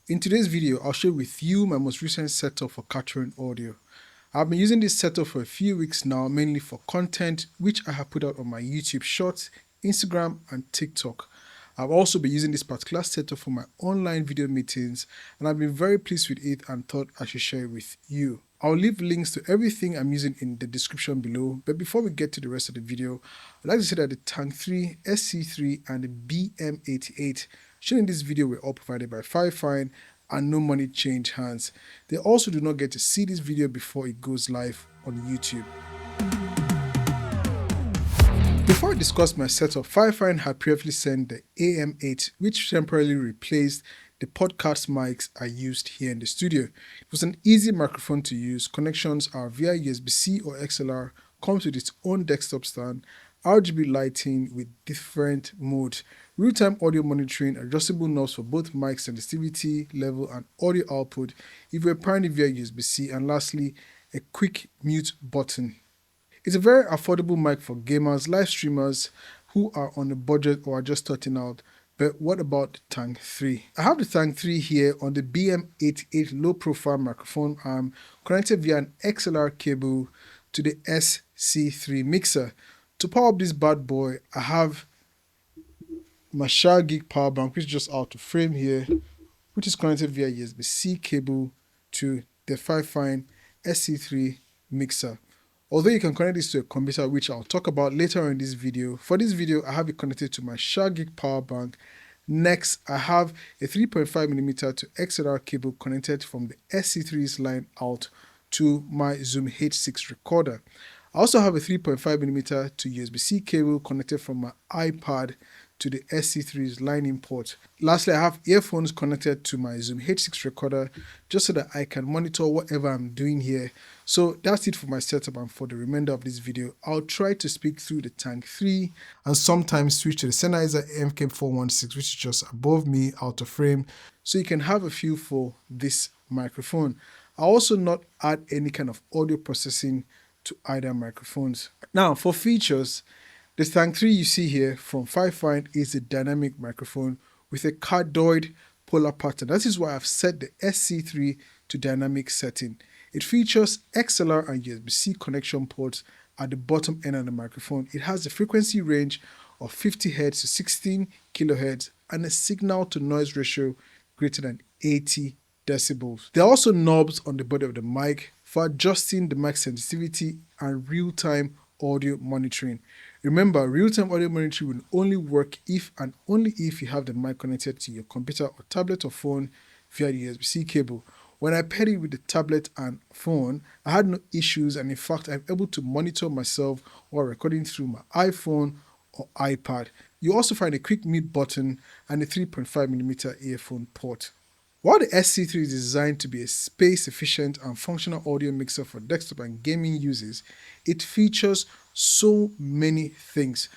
In today's video, I'll share with you my most recent setup for capturing audio. I've been using this setup for a few weeks now, mainly for content which I have put out on my YouTube Shorts, Instagram and TikTok. I've also been using this particular setup for my online video meetings and I've been very pleased with it and thought I should share it with you. I'll leave links to everything I'm using in the description below, but before we get to the rest of the video, I'd like to say that the Tank 3, SC3 and the BM88 shown in this video were all provided by Fifine and no money changed hands. They also do not get to see this video before it goes live on YouTube. Before I discuss my setup, Fifine had previously sent the AM8, which temporarily replaced the podcast mics I used here in the studio. It was an easy microphone to use. Connections are via USB-C or XLR, comes with its own desktop stand, RGB lighting with different modes, real-time audio monitoring, adjustable knobs for both mic sensitivity level and audio output if you're pairing it via USB-C, and lastly, a quick mute button. It's a very affordable mic for gamers, live streamers who are on a budget or are just starting out. But what about the Tank 3? I have the Tank 3 here on the BM88 low profile microphone arm connected via an XLR cable to the SC3 Mixer. To power up this bad boy, I have my 𝐬𝐸𝐴 power bank, which is just out of frame here, which is connected via USB-C cable to the Fifine SC3 Mixer. Although you can connect this to a computer, which I'll talk about later on in this video, for this video I have it connected to my 𝐬𝐸𝐴 power bank. Next, I have a 3.5mm to XLR cable connected from the SC3's line out to my Zoom H6 recorder. I also have a 3.5mm to USB-C cable connected from my iPad to the SC3's line in port. Lastly, I have earphones connected to my Zoom H6 recorder just so that I can monitor whatever I'm doing here. So that's it for my setup, and for the remainder of this video, I'll try to speak through the Tank 3 and sometimes switch to the Sennheiser MK416, which is just above me out of frame, so you can have a feel for this microphone. I'll also not add any kind of audio processing to either microphones. Now for features, the Tank 3 you see here from Fifine is a dynamic microphone with a cardioid polar pattern. That is why I've set the SC3 to dynamic setting. It features XLR and USB-C connection ports at the bottom end of the microphone. It has a frequency range of 50 Hz to 16 kHz and a signal to noise ratio greater than 80 decibels. There are also knobs on the body of the mic for adjusting the mic sensitivity and real-time audio monitoring. Remember, real-time audio monitoring will only work if and only if you have the mic connected to your computer or tablet or phone via the USB-C cable. When I paired it with the tablet and phone, I had no issues, and in fact I'm able to monitor myself while recording through my iPhone or iPad. You also find a quick mute button and a 3.5mm earphone port. While the SC3 is designed to be a space-efficient and functional audio mixer for desktop and gaming uses, it features so many things.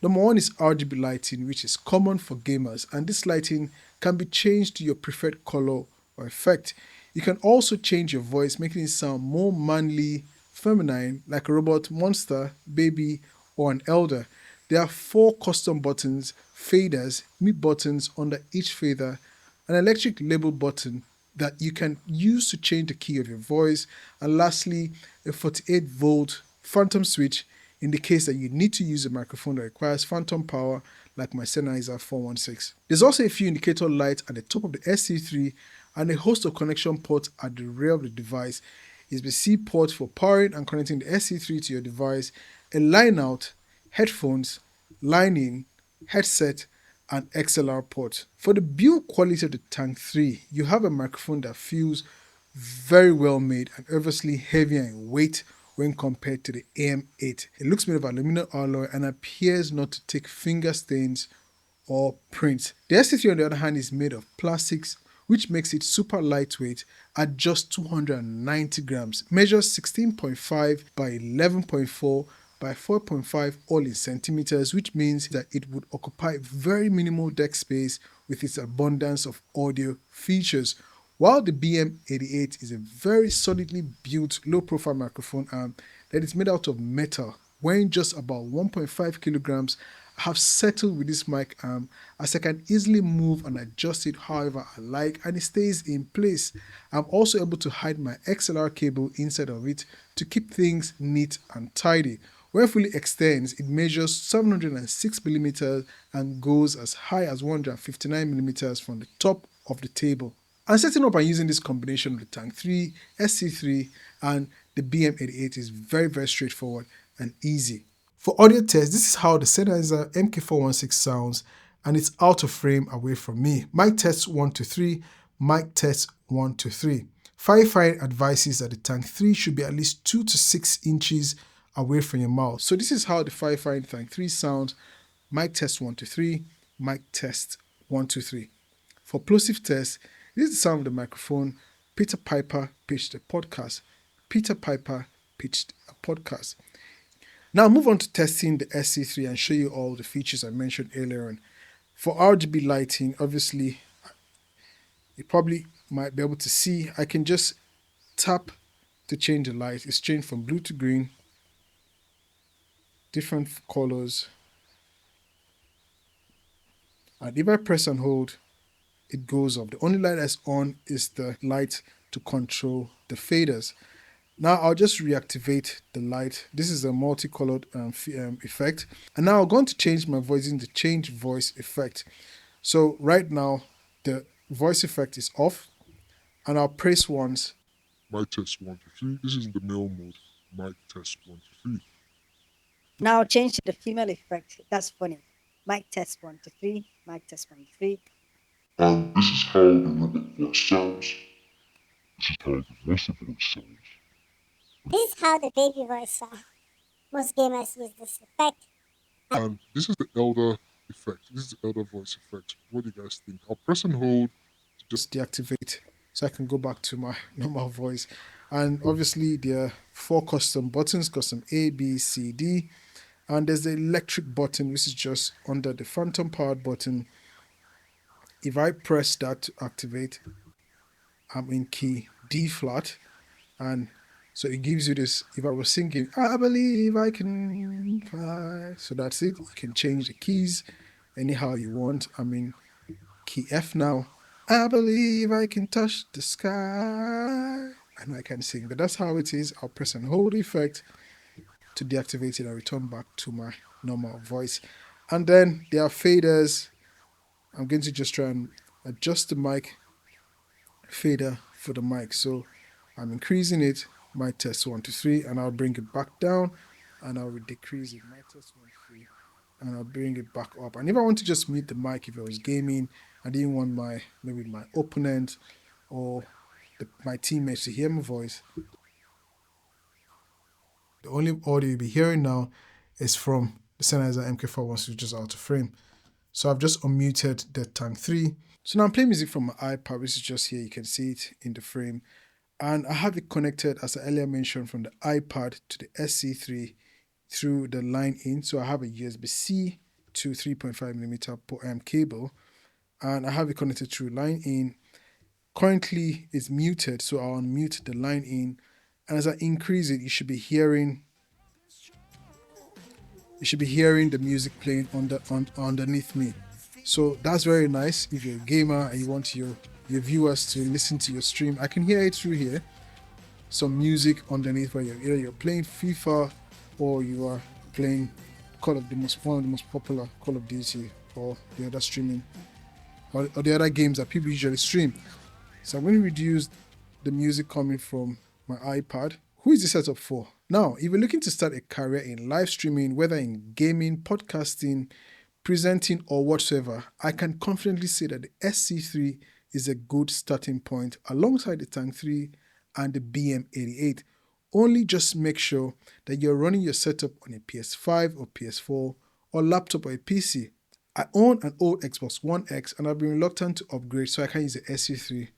Number one is RGB lighting, which is common for gamers, and this lighting can be changed to your preferred color or effect. You can also change your voice, making it sound more manly, feminine, like a robot, monster, baby, or an elder. There are 4 custom buttons, faders, mute buttons under each fader, an electric label button that you can use to change the key of your voice, and lastly, a 48-volt phantom switch in the case that you need to use a microphone that requires phantom power like my Sennheiser 416. There's also a few indicator lights at the top of the SC3 and a host of connection ports at the rear of the device. USB-C port for powering and connecting the SC3 to your device, a line out, headphones, line in, headset, and XLR port. For the build quality of the Tank 3, you have a microphone that feels very well made and obviously heavier in weight when compared to the AM8. It looks made of aluminum alloy and appears not to take finger stains or prints. The SC3 on the other hand is made of plastics, which makes it super lightweight at just 290 grams, measures 16.5 by 11.4 by 4.5 all in centimeters, which means that it would occupy very minimal deck space with its abundance of audio features. While the BM88 is a very solidly built low-profile microphone arm that is made out of metal, weighing just about 1.5 kilograms have settled with this mic arm as I can easily move and adjust it however I like and it stays in place. I'm also able to hide my XLR cable inside of it to keep things neat and tidy. When fully extends, it measures 706mm and goes as high as 159mm from the top of the table. And setting up and using this combination of the Tank 3, SC3 and the BM88 is very straightforward and easy. For audio test, this is how the Sennheiser MK416 sounds and it's out of frame away from me. Mic test 1 to 3, mic test 1 to 3. Fifine advises that the Tank 3 should be at least 2 to 6 inches away from your mouth. So this is how the Fifine Tank 3 sounds. Mic test 1 to 3, mic test 1 to 3. For plosive test, this is the sound of the microphone. Peter Piper pitched a podcast. Peter Piper pitched a podcast. Now I'll move on to testing the SC3 and show you all the features I mentioned earlier on. For RGB lighting, obviously, you probably might be able to see, I can just tap to change the light. It's changed from blue to green, different colors. And if I press and hold, it goes off. The only light that's on is the light to control the faders. Now I'll just reactivate the light. This is a multicolored effect. And now I'm going to change my voice in the change voice effect. So right now the voice effect is off and I'll press once. Mic test 1 to 3. This is the male mode. Mic test 1 to 3. Now change to the female effect. That's funny. Mic test 1 to 3. Mic test 1 to 3. And this is how the robot voice sounds. This is how the voice voice sounds. This is how the baby voice sounds. Most gamers use this effect. And this is the elder effect. This is the elder voice effect. What do you guys think? I'll press and hold to just deactivate so I can go back to my normal voice. And obviously there are 4 custom buttons, custom A, B, C, D. And there's the electric button, which is just under the phantom power button. If I press that to activate, I'm in key D flat. And so it gives you this, if I was singing, I believe I can fly. So that's it. You can change the keys anyhow you want. I'm in key F now. I believe I can touch the sky. And I can sing. But that's how it is. I'll press and hold effect to deactivate it and return back to my normal voice. And then there are faders. I'm going to just try and adjust the mic fader for the mic. So I'm increasing it. Mic test 1 to 3, and I'll bring it back down, and I'll decrease it. Mic test 1 to 3, and I'll bring it back up. And if I want to just mute the mic, if I was gaming, I didn't want my opponent or my teammates to hear my voice. The only audio you'll be hearing now is from the Sennheiser MK416, which is out of frame. So I've just unmuted the Tank 3. So now I'm playing music from my iPad, which is just here. You can see it in the frame. And I have it connected, as I earlier mentioned, from the iPad to the SC3 through the line in. So I have a USB-C to 3.5mm cable. And I have it connected through line in. Currently, it's muted, so I'll unmute the line in. And as I increase it, you should be hearing the music playing underneath me. So that's very nice. If you're a gamer and you want your viewers to listen to your stream, I can hear it through here. Some music underneath where either you're playing FIFA or you are playing one of the most popular Call of Duty or the other streaming or the other games that people usually stream. So I'm going to reduce the music coming from my iPad. Who is this setup for? Now, if you're looking to start a career in live streaming, whether in gaming, podcasting, presenting or whatsoever, I can confidently say that the SC3 is a good starting point alongside the Tank 3 and the BM88. Only just make sure that you're running your setup on a PS5 or PS4 or laptop or a PC. I own an old Xbox One X and I've been reluctant to upgrade so I can use the SC3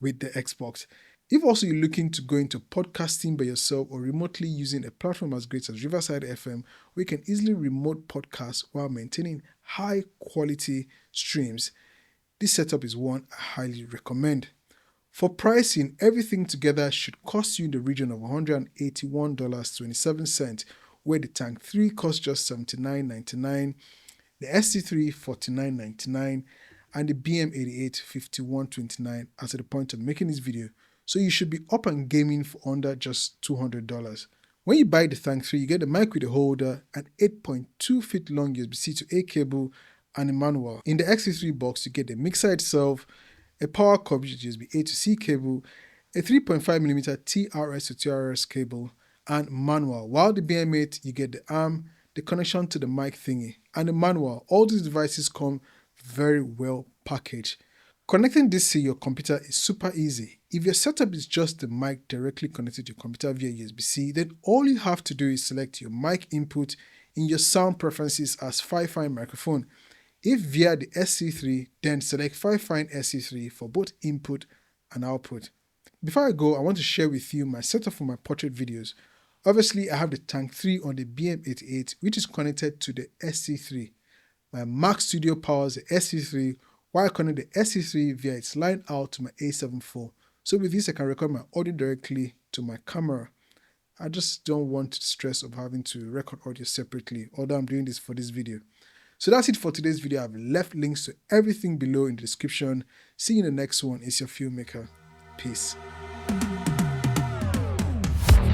with the Xbox. If also you're looking to go into podcasting by yourself or remotely using a platform as great as Riverside FM, where you can easily remote podcast while maintaining high quality streams, this setup is one I highly recommend. For pricing, everything together should cost you in the region of $181.27, where the Tank 3 costs just $79.99, the SC3 49.99, and the BM88 51.29 as at the point of making this video, so you should be up and gaming for under just $200. When you buy the Tank 3, you get the mic with a holder, an 8.2 feet long USB-C to A cable, and a manual. In the SC3 box, you get the mixer itself, a power coverage USB-A to C cable, a 3.5mm TRS to TRS cable, and manual. While the BM8, you get the arm, the connection to the mic thingy, and the manual. All these devices come very well packaged. Connecting this to your computer is super easy. If your setup is just the mic directly connected to your computer via USB-C, then all you have to do is select your mic input in your sound preferences as Fifine microphone. If via the SC3, then select Fifine SC3 for both input and output. Before I go, I want to share with you my setup for my portrait videos. Obviously, I have the Tank 3 on the BM88, which is connected to the SC3. My Mac Studio powers the SC3, while I connect the SC3 via its line out to my A7 IV. So with this, I can record my audio directly to my camera. I just don't want the stress of having to record audio separately, although I'm doing this for this video. So that's it for today's video. I've left links to everything below in the description. See you in the next one. It's your Filmmaker. Peace.